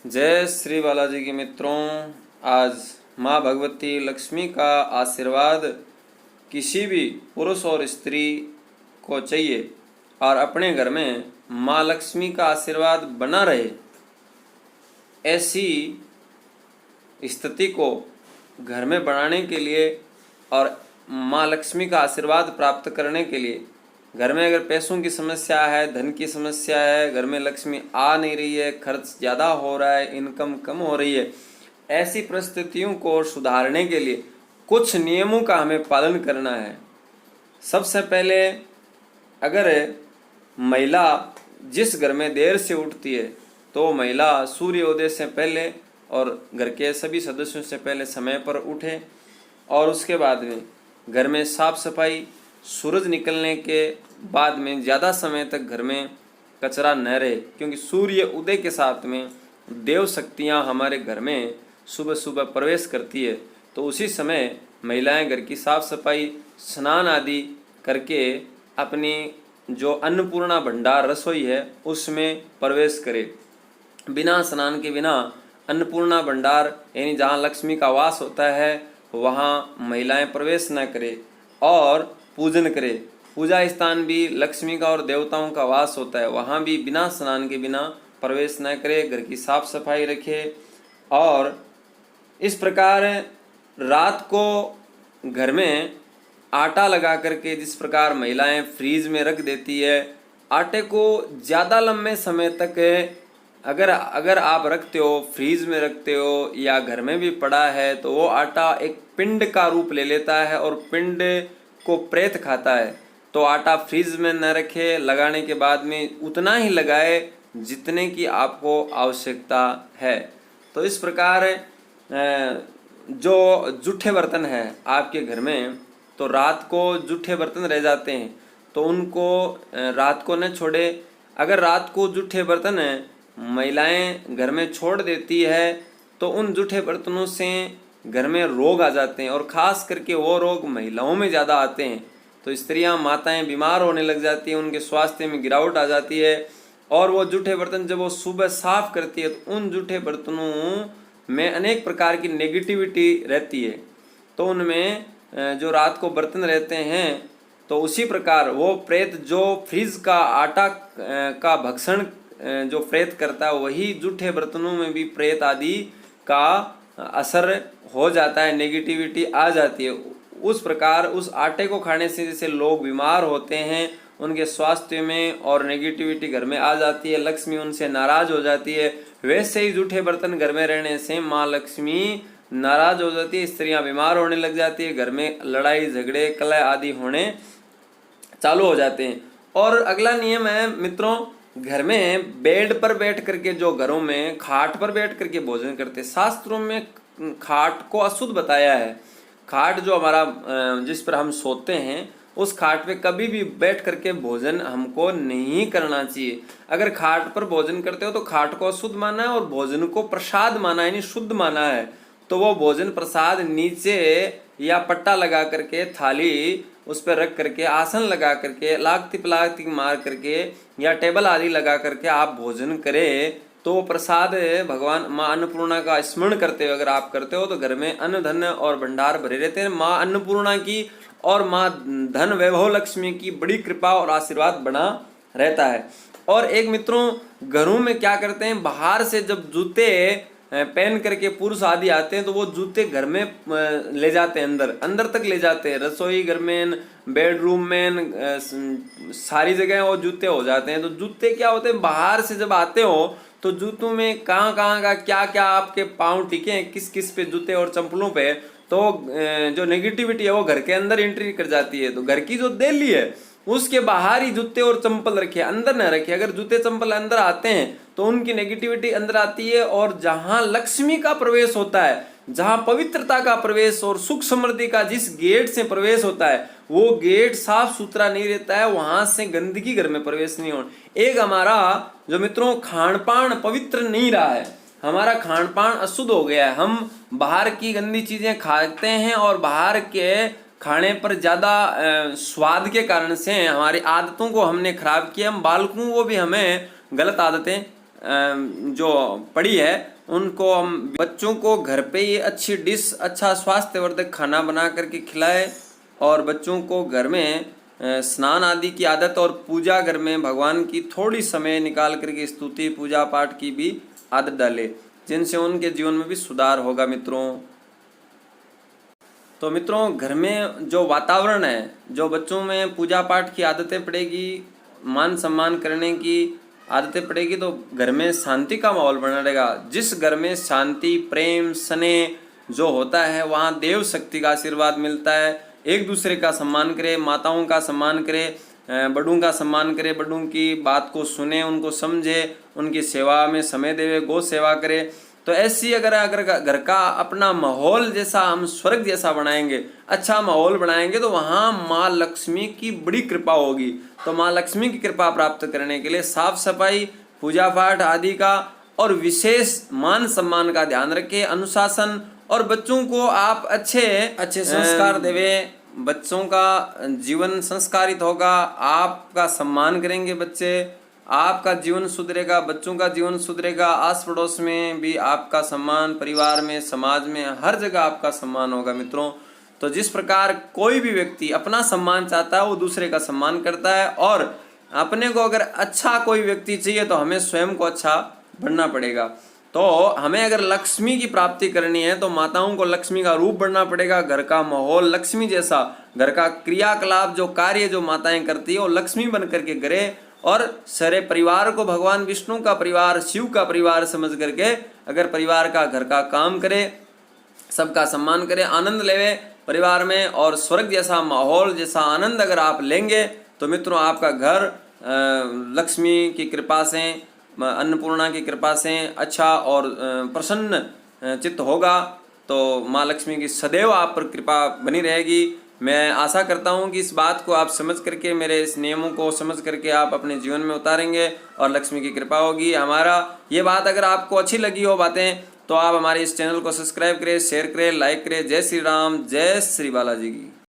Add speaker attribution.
Speaker 1: जय श्री बालाजी के मित्रों, आज माँ भगवती लक्ष्मी का आशीर्वाद किसी भी पुरुष और स्त्री को चाहिए और अपने घर में माँ लक्ष्मी का आशीर्वाद बना रहे, ऐसी स्थिति को घर में बनाने के लिए और माँ लक्ष्मी का आशीर्वाद प्राप्त करने के लिए घर में अगर पैसों की समस्या है, धन की समस्या है, घर में लक्ष्मी आ नहीं रही है, खर्च ज़्यादा हो रहा है, इनकम कम हो रही है, ऐसी परिस्थितियों को सुधारने के लिए कुछ नियमों का हमें पालन करना है। सबसे पहले, अगर महिला जिस घर में देर से उठती है तो महिला सूर्योदय से पहले और घर के सभी सदस्यों से पहले समय पर उठे और उसके बाद में घर में साफ सफाई, सूरज निकलने के बाद में ज़्यादा समय तक घर में कचरा न रहे, क्योंकि सूर्य उदय के साथ में देव शक्तियाँ हमारे घर में सुबह सुबह प्रवेश करती है। तो उसी समय महिलाएं घर की साफ सफाई, स्नान आदि करके अपनी जो अन्नपूर्णा भंडार रसोई है उसमें प्रवेश करें। बिना स्नान के बिना अन्नपूर्णा भंडार यानी जहाँ लक्ष्मी का वास होता है वहाँ महिलाएं प्रवेश न करें और पूजन करें। पूजा स्थान भी लक्ष्मी का और देवताओं का वास होता है, वहाँ भी बिना स्नान के बिना प्रवेश न करें। घर की साफ सफाई रखें और इस प्रकार रात को घर में आटा लगा करके, जिस प्रकार महिलाएं फ्रीज में रख देती है, आटे को ज़्यादा लंबे समय तक अगर आप रखते हो, फ्रीज में रखते हो या घर में भी पड़ा है, तो वो आटा एक पिंड का रूप ले लेता है और पिंड को प्रेत खाता है। तो आटा फ्रीज में न रखे, लगाने के बाद में उतना ही लगाए जितने की आपको आवश्यकता है। तो इस प्रकार जो जूठे बर्तन है आपके घर में, तो रात को जूठे बर्तन रह जाते हैं तो उनको रात को न छोड़े। अगर रात को जूठे बर्तन महिलाएं घर में छोड़ देती है तो उन जूठे बर्तनों से घर में रोग आ जाते हैं और ख़ास करके वो रोग महिलाओं में ज़्यादा आते हैं। तो स्त्रियां, माताएं बीमार होने लग जाती हैं, उनके स्वास्थ्य में गिरावट आ जाती है। और वो जूठे बर्तन जब वो सुबह साफ करती है तो उन जूठे बर्तनों में अनेक प्रकार की नेगेटिविटी रहती है। तो उनमें जो रात को बर्तन रहते हैं तो उसी प्रकार वो प्रेत जो फ्रिज का आटा का भक्षण जो प्रेत करता है, वही जूठे बर्तनों में भी प्रेत आदि का असर हो जाता है, नेगेटिविटी आ जाती है। उस प्रकार उस आटे को खाने से जैसे लोग बीमार होते हैं, उनके स्वास्थ्य में और नेगेटिविटी घर में आ जाती है, लक्ष्मी उनसे नाराज हो जाती है, वैसे ही जूठे बर्तन घर में रहने से माँ लक्ष्मी नाराज हो जाती है, स्त्रियां बीमार होने लग जाती है, घर में लड़ाई झगड़े कलह आदि होने चालू हो जाते हैं। और अगला नियम है मित्रों, घर में बेड पर बैठ करके, जो घरों में खाट पर बैठ करके भोजन करते, शास्त्रों में खाट को अशुद्ध बताया है। खाट जो हमारा जिस पर हम सोते हैं, उस खाट पे कभी भी बैठ करके भोजन हमको नहीं करना चाहिए। अगर खाट पर भोजन करते हो तो खाट को अशुद्ध माना है और भोजन को प्रसाद माना है, यानी शुद्ध माना है। तो वो भोजन प्रसाद नीचे या पट्टा लगा करके, थाली उस पर रख करके, आसन लगा करके, लागती पलागती मार करके या टेबल आदि लगा करके आप भोजन करें तो प्रसाद भगवान माँ अन्नपूर्णा का स्मरण करते हुए अगर आप करते हो तो घर में अन्न धन और भंडार भरे रहते हैं। माँ अन्नपूर्णा की और माँ धन वैभव लक्ष्मी की बड़ी कृपा और आशीर्वाद बना रहता है। और एक मित्रों, घरों में क्या करते हैं, बाहर से जब जूते पहन करके पुरुष आदि आते हैं तो वो जूते घर में ले जाते हैं, अंदर तक ले जाते हैं, रसोई घर में, बेडरूम में, सारी जगह वो जूते हो जाते हैं। तो जूते क्या होते हैं, बाहर से जब आते हो तो जूतों में कहाँ कहाँ का क्या क्या आपके पाँव टिके हैं, किस किस पे जूते और चंपलों पे, तो जो नेगेटिविटी है वो घर के अंदर एंट्री कर जाती है। तो घर की जो देली है उसके बाहर ही जूते और चंपल रखे, अंदर न रखे। अगर जूते चंपल अंदर आते हैं तो उनकी नेगेटिविटी अंदर आती है। और जहां लक्ष्मी का प्रवेश होता है, जहां पवित्रता का प्रवेश और सुख समृद्धि का जिस गेट से प्रवेश होता है, वो गेट साफ सुथरा नहीं रहता है, वहां से गंदगी घर में प्रवेश नहीं हो। एक हमारा जो मित्रों खान पान पवित्र नहीं रहा है, हमारा खान पान अशुद्ध हो गया है, हम बाहर की गंदी चीजें खाते हैं और बाहर के खाने पर ज़्यादा स्वाद के कारण से हमारी आदतों को हमने खराब किया। हम बालकों को भी हमें गलत आदतें जो पड़ी है उनको हम बच्चों को घर पे ही अच्छी डिश, अच्छा स्वास्थ्यवर्धक खाना बना करके खिलाए और बच्चों को घर में स्नान आदि की आदत और पूजा घर में भगवान की थोड़ी समय निकाल करके स्तुति पूजा पाठ की भी आदत डाले, जिनसे उनके जीवन में भी सुधार होगा मित्रों। तो मित्रों, घर में जो वातावरण है, जो बच्चों में पूजा पाठ की आदतें पड़ेगी, मान सम्मान करने की आदतें पड़ेगी, तो घर में शांति का माहौल बना रहेगा। जिस घर में शांति, प्रेम, स्नेह जो होता है, वहाँ देव शक्ति का आशीर्वाद मिलता है। एक दूसरे का सम्मान करे, माताओं का सम्मान करे, बड़ों का सम्मान करे, बड़ों की बात को सुने, उनको समझे, उनकी सेवा में समय देवे, गौ सेवा करे। तो ऐसी अगर घर का अपना माहौल जैसा हम स्वर्ग जैसा बनाएंगे, अच्छा माहौल बनाएंगे, तो वहाँ माँ लक्ष्मी की बड़ी कृपा होगी। तो माँ लक्ष्मी की कृपा प्राप्त करने के लिए साफ सफाई, पूजा पाठ आदि का और विशेष मान सम्मान का ध्यान रखें, अनुशासन, और बच्चों को आप अच्छे संस्कार देवे। बच्चों का जीवन संस्कारित होगा, आपका सम्मान करेंगे बच्चे, आपका जीवन सुधरेगा, बच्चों का जीवन सुधरेगा, आस पड़ोस में भी आपका सम्मान, परिवार में, समाज में, हर जगह आपका सम्मान होगा मित्रों। तो जिस प्रकार कोई भी व्यक्ति अपना सम्मान चाहता है, वो दूसरे का सम्मान करता है, और अपने को अगर अच्छा कोई व्यक्ति चाहिए तो हमें स्वयं को अच्छा बनना पड़ेगा। तो हमें अगर लक्ष्मी की प्राप्ति करनी है तो माताओं को लक्ष्मी का रूप बनना पड़ेगा। घर का माहौल लक्ष्मी जैसा, घर का क्रियाकलाप, जो कार्य जो माताएं करती है वो लक्ष्मी बन करके करे, और सारे परिवार को भगवान विष्णु का परिवार, शिव का परिवार समझ करके अगर परिवार का, घर का काम करे, सबका सम्मान करे, आनंद लेवे परिवार में, और स्वर्ग जैसा माहौल जैसा आनंद अगर आप लेंगे तो मित्रों आपका घर लक्ष्मी की कृपा से, अन्नपूर्णा की कृपा से अच्छा और प्रसन्न चित्त होगा। तो माँ लक्ष्मी की सदैव आप पर कृपा बनी रहेगी। मैं आशा करता हूँ कि इस बात को आप समझ करके, मेरे इस नियमों को समझ करके आप अपने जीवन में उतारेंगे और लक्ष्मी की कृपा होगी। हमारा ये बात अगर आपको अच्छी लगी हो बातें, तो आप हमारे इस चैनल को सब्सक्राइब करें, शेयर करें, लाइक करें। जय श्री राम, जय श्री बालाजी की।